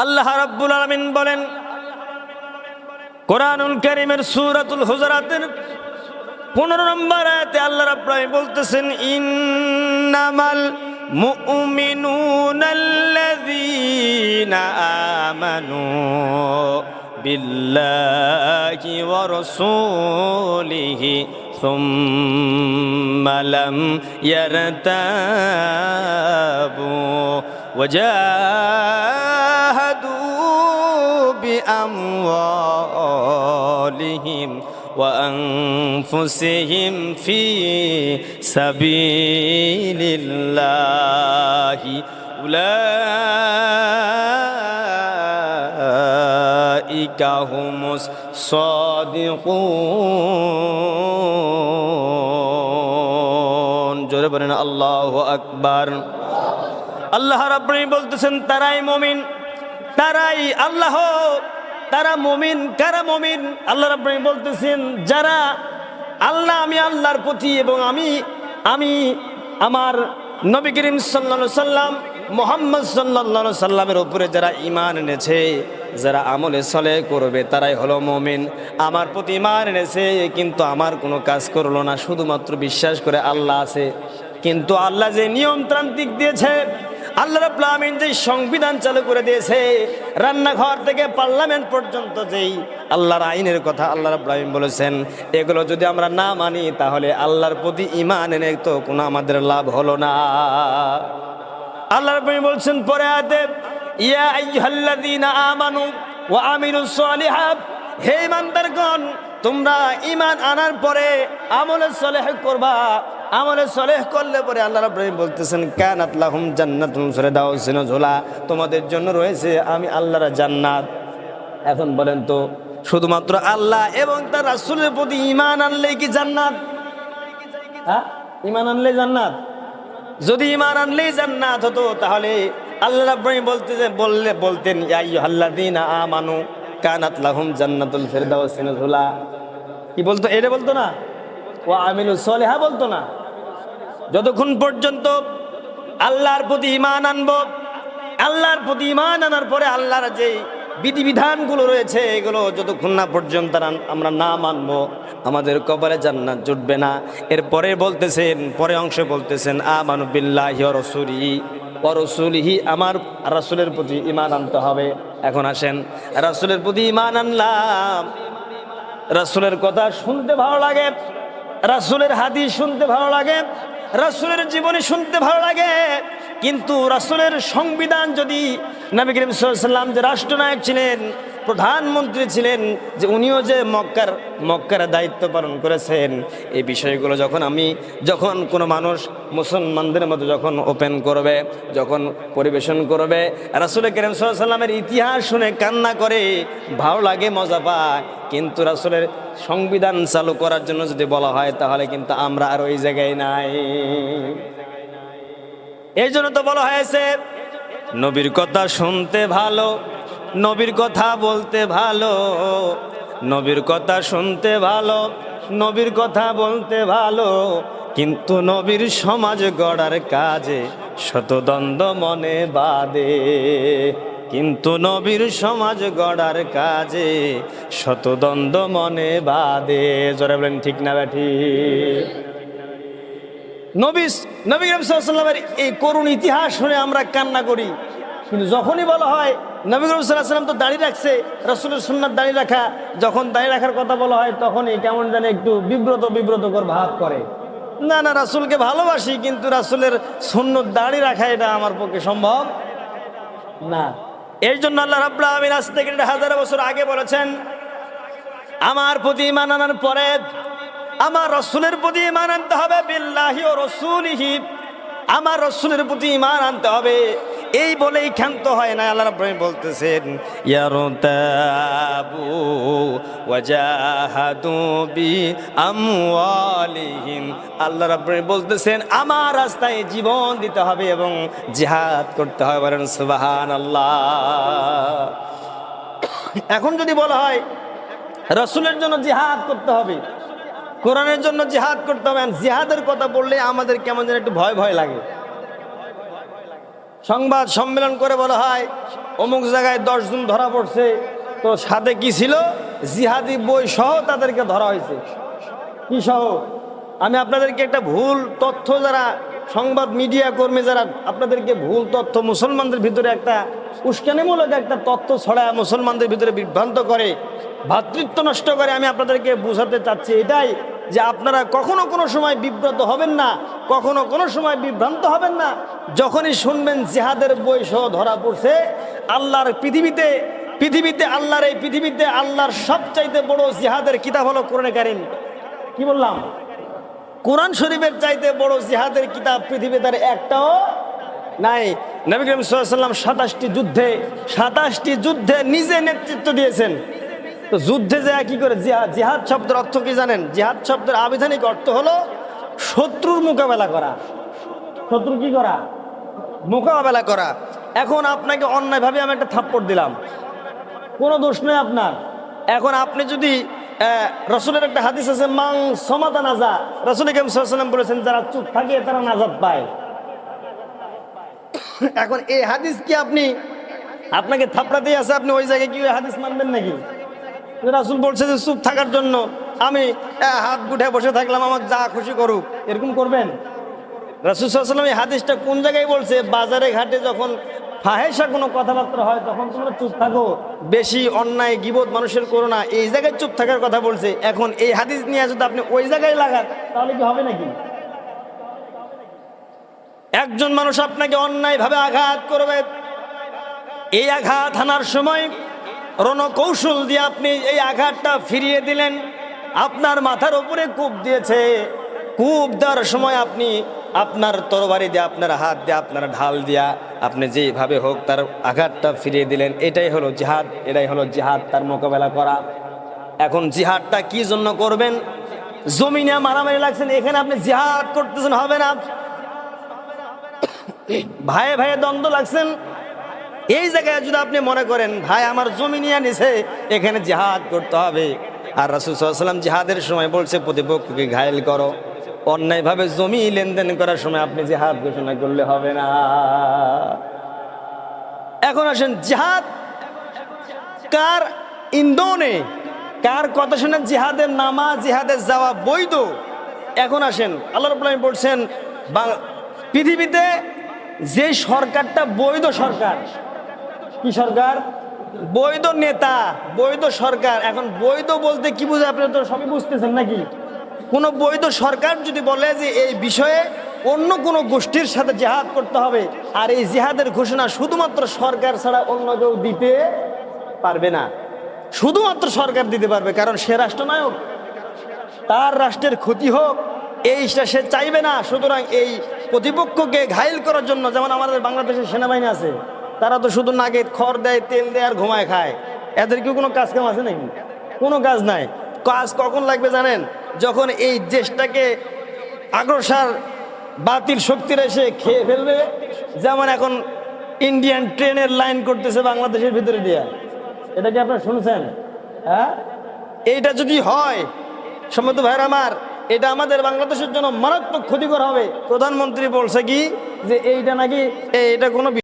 আল্লাহ রাব্বুল আলামিন বলেন কোরআনুল কারীমের সূরাতুল হুজুরাতের 15 নম্বর আয়াতে আল্লাহ রাব্বুল আলামিন বলতেছেন ইন্নামাল মুমিনুনাল্লাযীনা আমানু বিল্লাহি ওয়া রাসূলিহি ثم لم يرتابوا وجاهدوا بأموالهم وأنفسهم في سبيل الله أولئك هم الصادقون জোরে বলেন আল্লাহু আকবার। আল্লাহ রাব্বুল আলামিন বলতেছেন তারাই মুমিন, তারাই আল্লাহ, তারা মুমিন। কারা মুমিন? আল্লাহ রাব্বুল আলামিন বলতেছেন যারা আল্লাহ, আমি আল্লাহর প্রতি এবং আমি আমার নবী করিম সাল্লাল্লাহু আলাইহি সাল্লাম মুহাম্মদ সাল্লাল্লাহু আলাইহি সাল্লামের উপরে যারা ঈমান এনেছে, যারা আমলে সালেহ করবে, তারাই হলো মুমিন। আমার প্রতি ঈমান এনেছে কিন্তু আমার কোনো কাজ করলো না, শুধুমাত্র বিশ্বাস করে আল্লাহ আছে। কিন্তু আল্লাহ যে নিয়মতান্ত্রিক দিয়েছে, আল্লাহ রাব্বুল আলামিন যে সংবিধান চালু করে দিয়েছে, রান্নাঘর থেকে পার্লামেন্ট পর্যন্ত যেই আল্লাহর আইনের কথা আল্লাহ রাব্বুল আলামিন বলেছেন, এগুলো যদি আমরা না মানি তাহলে আল্লাহর প্রতি ঈমান এনে তো কোনো আমাদের লাভ হলো না। আল্লাহ রাব্বুল আলামিন বলছেন পরে আয়াতে ইয়া আইয়ুহাল্লাযীনা আমানু ওয়া আমিলুস সালিহাত, হে ঈমানদারগণ তোমরা ঈমান আনার পরে আমলে সালেহ করবা। আমলে সালেহ করলে পরে আল্লাহ রাব্বুল আলামিন বলতেছেন কানাত লাহুম জান্নাতুন ফিরদাউস নুজুলা, তোমাদের জন্য রয়েছে আমি আল্লাহর জান্নাত। এখন বলেন তো শুধুমাত্র আল্লাহ এবং তার রাসূলের প্রতি ঈমান আনলেই কি জান্নাত? হ্যাঁ, ঈমান আনলেই জান্নাত? যদি ঈমান আনলেই জান্নাত হতো তাহলে আল্লাহ রাব্বুল আলামিন বলতেন ইয়া আইয়ুহাল্লাযীনা আমানু কানাত লাহুম জান্নাতুল ফিরদাউস নুজুলা। কি বলতো? এটা বলতো না, ও আমিলুস সালিহা বলতো না। যতক্ষণ পর্যন্ত আল্লাহর প্রতি ঈমান আনবো, আল্লাহর প্রতি ঈমান আনার পরে আল্লাহর যে বিধিবিধানগুলো রয়েছে এগুলো যতক্ষণ না পর্যন্ত আমরা না মানবো, আমাদের কপালে জান্নাত জুটবে না। এরপরে বলতেছেন, পরে অংশে বলতেছেন আমানু বিল্লাহি ওয়া রাসূলিহি, আমার রাসূলের প্রতি ঈমান আনতে হবে। এখন আসেন, রাসূলের প্রতি ঈমান আনলাম, রাসূলের কথা শুনতে ভালো লাগে, রাসূলের হাদিস শুনতে ভালো লাগে, রাসূলের জীবনী শুনতে ভালো লাগে, কিন্তু রাসূলের সংবিধান যদি নবী করিম সাল্লাল্লাহু আলাইহি ওয়াসাল্লাম যে রাষ্ট্রনায়ক ছিলেন, প্রধানমন্ত্রী ছিলেন, যে উনিও যে মক্কার দায়িত্ব পালন করেছেন, এই বিষয়গুলো যখন কোনো মানুষ মুসলমানদের মধ্যে যখন ওপেন করবে, যখন পরিবেশন করবে, রাসূল করিম সাল্লাল্লাহু আলাইহি ওয়াসাল্লামের ইতিহাস শুনে কান্না করে, ভালো লাগে, মজা পায়। কিন্তু রাসূলের সংবিধান চালু করার জন্য যদি বলা হয় তাহলে কিন্তু আমরা আর ওই জায়গায় নাই। এই জন্য তো বলা হয়েছে নবীর কথা শুনতে ভালো, নবীর কথা বলতে ভালো, নবীর কথা শুনতে ভালো, নবীর কথা বলতে ভালো, কিন্তু নবীর সমাজ গড়ার কাজে শতদ্বন্দ্ব মনে বাঁধে। কিন্তু নবীর সমাজ গড়ার কাজে শতদ্বন্দ্ব মনে বাঁধে। জোরে বলেন ঠিক না ঠিক? নবী করিম সাল্লাল্লাহু আলাইহি ওয়াসাল্লামের এই করুণ ইতিহাস শুনে আমরা কান্না করি, কিন্তু যখনই বলা হয় নবী করিম সাল্লাল্লাহু আলাইহি ওয়াসাল্লাম তো দাড়ি রাখছে, রাসূলের সুন্নাত দাড়ি রাখা, যখন দাড়ি রাখার কথা বলা হয় তখনই কেমন যেন একটু বিব্রতকর ভাব করে। না, রাসূলকে ভালোবাসি কিন্তু রাসূলের সুন্নাত দাড়ি রাখা এটা আমার পক্ষে সম্ভব না। এর জন্য আল্লাহ রাব্বুল আলামিন আজ থেকে 1000 বছর আগে বলেছেন আমার প্রতি ঈমান আনার পরে আমার রাসূলের প্রতি ঈমান আনতে হবে, বিল্লাহি ওয়া রাসূলিহি, আমার রাসূলের প্রতি ঈমান আনতে হবে। এই বলেই ক্ষান্ত হয় না। আল্লাহ রাব্বুল আলামিন বলতেছেন ইয়ারতাবু ওয়াজাহাদু বি আমওয়ালিহিম, আল্লাহ রাব্বুল আলামিন বলতেছেন আমার রাস্তায় জীবন দিতে হবে এবং জিহাদ করতে হবে। বলেন সুবহানাল্লাহ। এখন যদি বলা হয় রাসূলের জন্য জিহাদ করতে হবে, কোরআনের জন্য জিহাদ করতে হবে, জিহাদের কথা বললে আমাদের কেমন যেন একটু ভয় লাগে। সংবাদ সম্মেলন করে বলা হয় অমুক জায়গায় 10 জন ধরা পড়ছে, তো সাথে কি ছিল? জিহাদি বই সহ তাদেরকে ধরা হয়েছে। কি সহ? আমি আপনাদেরকে একটা ভুল তথ্য, যারা সংবাদ মিডিয়া কর্মী যারা আপনাদেরকে ভুল তথ্য, মুসলমানদের ভিতরে একটা উস্কানিমূলক একটা তথ্য ছড়ায় মুসলমানদের ভিতরে বিভ্রান্ত করে, ভ্রাতৃত্ব নষ্ট করে, আমি আপনাদেরকে বোঝাতে চাচ্ছি এটাই যে আপনারা কখনো কোনো সময় বিব্রত হবেন না, কখনো কোনো সময় বিভ্রান্ত হবেন না। যখনই শুনবেন জিহাদের বই সহ ধরা পড়ছে, আল্লাহর পৃথিবীতে আল্লাহর এই পৃথিবীতে আল্লাহর সবচাইতে বড় জিহাদের কিতাব হলো কোরআনে কারীম। কি বললাম? কোরআন শরীফের চাইতে বড় জিহাদের কিতাব পৃথিবীতে আর একটাও নাই। নবী করিম সাল্লাল্লাহু আলাইহি ওয়াসাল্লাম 27টি যুদ্ধে নিজে নেতৃত্ব দিয়েছেন। তো যুদ্ধে যায় কি করে? জিহাদ শব্দের অর্থ কি জানেন? জিহাদ শব্দের আবিধানিক অর্থ হলো শত্রুর মোকাবেলা করা। শত্রু কি করা? মোকাবেলা করা। এখন আপনাকে অন্যায়ভাবে আমি একটা থাপ্পড় দিলাম, কোনো দোষ নেই আপনার। এখন আপনি যদি রাসূলের একটা হাদিস আছে, মান সমাতা নাজা, রাসূল করিম সাল্লাল্লাহু আলাইহি ওয়াসাল্লাম বলেছেন যারা চুপ থাকে তারা নাজাত পায়। এখন এই হাদিস কি আপনাকে থাপড়া দিয়ে আছে, আপনি ওই জায়গায় কি হাদিস মানবেন নাকি? রাসূল বলছে যে চুপ থাকার জন্য, আমি হাত গুঠে বসে থাকলাম, আমার যা খুশি করুক, এরকম করবেন? রাসূল সাল্লাল্লাহু আলাইহি ওয়াসাল্লাম এই হাদিসটা কোন জায়গায় বলছে? বাজারে ঘাটে যখন ফাহেসা কোনো কথাবার্তা হয় তখন তোমরা চুপ থাকো, বেশি অন্যায় গীবত মানুষের করো না, এই জায়গায় চুপ থাকার কথা বলছে। এখন এই হাদিস নিয়ে যদি আপনি ওই জায়গায় লাগান তাহলে কি হবে নাকি? একজন মানুষ আপনাকে অন্যায়ভাবে আঘাত করবে, এই আঘাত হানার সময় রণকৌশল দিয়ে আপনি এই আঘাতটা ফিরিয়ে দিলেন। আপনার মাথার উপরে কূপ দিয়েছে, কূপ দেওয়ার সময় আপনি আপনার তরবারি দিয়ে, আপনার হাত দিয়ে, আপনার ঢাল দিয়া আপনি যেভাবে হোক তার আঘাতটা ফিরিয়ে দিলেন। এটাই হলো জিহাদ, এটাই হলো জিহাদ, তার মোকাবেলা করা। এখন জিহাদটা কি জন্য করবেন? জমিনে মারামারি লাগছেন, এখানে আপনি জিহাদ করতেছেন, হবে না। ভাইয়ে ভাইয়ে দ্বন্দ্ব লাগছেন, এই জায়গায় যদি আপনি মনে করেন ভাই আমার জমি নিয়ে নিছে, এখানে জিহাদ করতে হবে। আর রাসূল সাল্লাল্লাহু আলাইহি ওয়াসাল্লাম জিহাদের সময় বলছে প্রতিপক্ষকে ঘায়েল করো। অন্যায়ভাবে জমি লেনদেন করার সময় আপনি জিহাদ ঘোষণা করলে হবে না। এখন আসেন, জিহাদ কার ইন্ধনে, কার কথা শুনে জিহাদের নামা, জিহাদের যাওয়া বৈধ? এখন আসেন, আল্লাহ রাব্বুল আলামিন বলছেন পৃথিবীতে যে সরকারটা বৈধ সরকার, কি সরকার? বৈধ নেতা, বৈধ সরকার। এখন বৈধ বলতে কি বুঝে আপনি তো সবই বুঝতেছেন নাকি? কোন বৈধ সরকার যদি বলে যে এই বিষয়ে অন্য কোনো গোষ্ঠীর সাথে জিহাদ করতে হবে, আর এই জিহাদের ঘোষণা শুধুমাত্র সরকার ছাড়া অন্য কেউ দিতে পারবে না, শুধুমাত্র সরকার দিতে পারবে, কারণ সে রাষ্ট্রনায়ক, তার রাষ্ট্রের ক্ষতি হোক এইটা সে চাইবে না। সুতরাং এই প্রতিপক্ষকে ঘায়েল করার জন্য, যেমন আমাদের বাংলাদেশের সেনাবাহিনী আছে, তারা তো শুধু নাগে খড় দেয়, তেল দেয় আর ঘুমায় খায়, এদের কি কোনো কাজ কাম আছে নাকি? কোনো কাজ নাই। কাজ কখন লাগবে জানেন? যখন এই দেশটাকে আগ্রাসন বাতিল শক্তির এসে খেয়ে ফেলবে। যেমন এখন ইন্ডিয়ান ট্রেনের লাইন করতেছে বাংলাদেশের ভিতরে দিয়া, এটা কি আপনারা শুনছেন? হ্যাঁ, এইটা যদি হয় সম্মানিত ভাইরা আমার, এটা আমাদের বাংলাদেশের জন্য মারাত্মক ক্ষতিকর হবে। প্রধানমন্ত্রী বলছে কি যে এইটা নাকি এটা কোনো